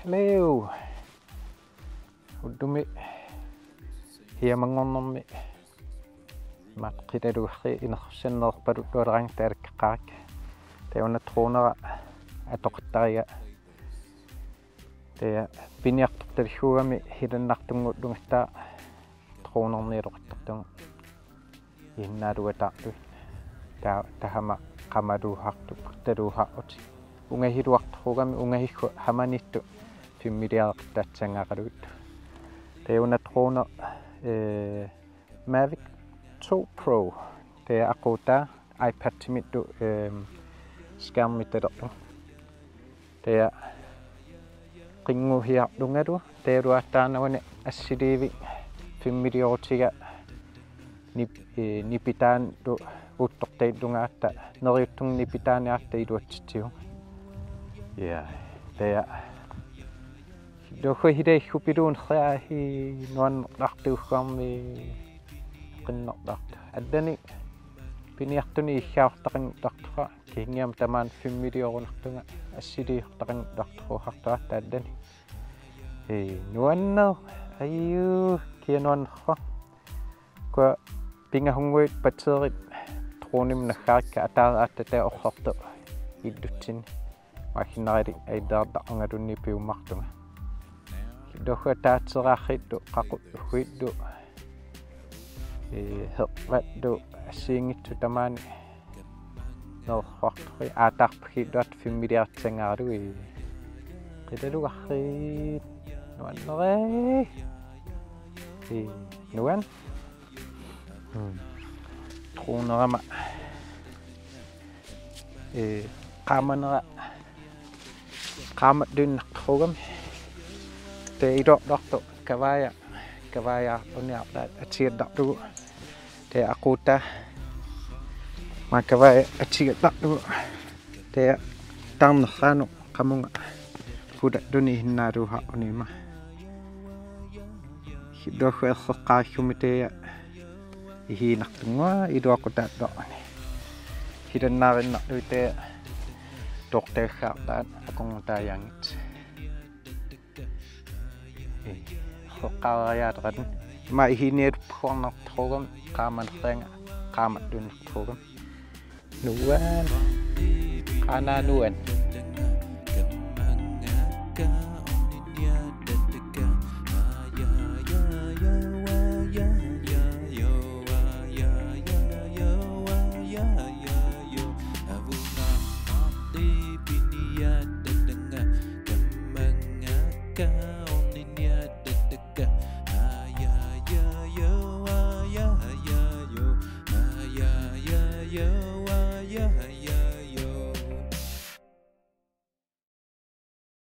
Hello. Udumi. Hiya mangonnommi. Matqidaluarri inersennerpalu tualerang taalakkaqarak. Tauna troonera atoqtaria. Tea piniartortaluggami hilannartungullungattaa troonerniiloqattartung. Innaaluataarlu. Tahama qamaluuhartu taluuharut. Ungahiluartorugami ungahikku hamanittu fimmiliaqattaatsangaaqaluut. Tauna trooner Mavic 2 Pro. Tea aquta iPad mittu skärmittelerlu. Tea qinguhiarlungalu teeluattaanavane assiliivi fimmiliorutiga nipitaan lu uttortaillungaatta neriuttung nipitaaniaatta iluatsitiu. Ja, tea dohideihupiluun khaahi nuannerlartuuggaarmi qinnerlartu allani piniartuni illaartaqinnerlartuqa kiingiam tamaan fimmiliorunartunga assiliiqtaqinnerlartuquhartua taallani nuanner ayu kianuannerra kwa pingahunguit batterit tronim naggaarikka ataaraatta taa orrortu illutsin maahinnarit aidaartarngalunni piummartunga dohua taatseraarrittu qaqulluittu hervattu assiingitsu tamaani nerwarturi aataarpagilluat fimmiliartsangaarlui qilaluarriit nuannere nuan truunerama qaamanera qaamatluinnartorugami te iloorlortu kavaaya uniarlaat atigallarlugu te aquuta ma kavaaya atigallarlugu te taarnerraanu qamunga hulatluni hinnaaluuha unima dohhuerreqqaaggumi teya ihiinartungua iluaqutaallorani hilannaarinnerlui te tortaaggaarlaat aqungutaayaangit qaariaataqatun ma ihinialuppuarnartorugam qaamanerraanga qaamatluinnertorugam nuan qanaanuan God.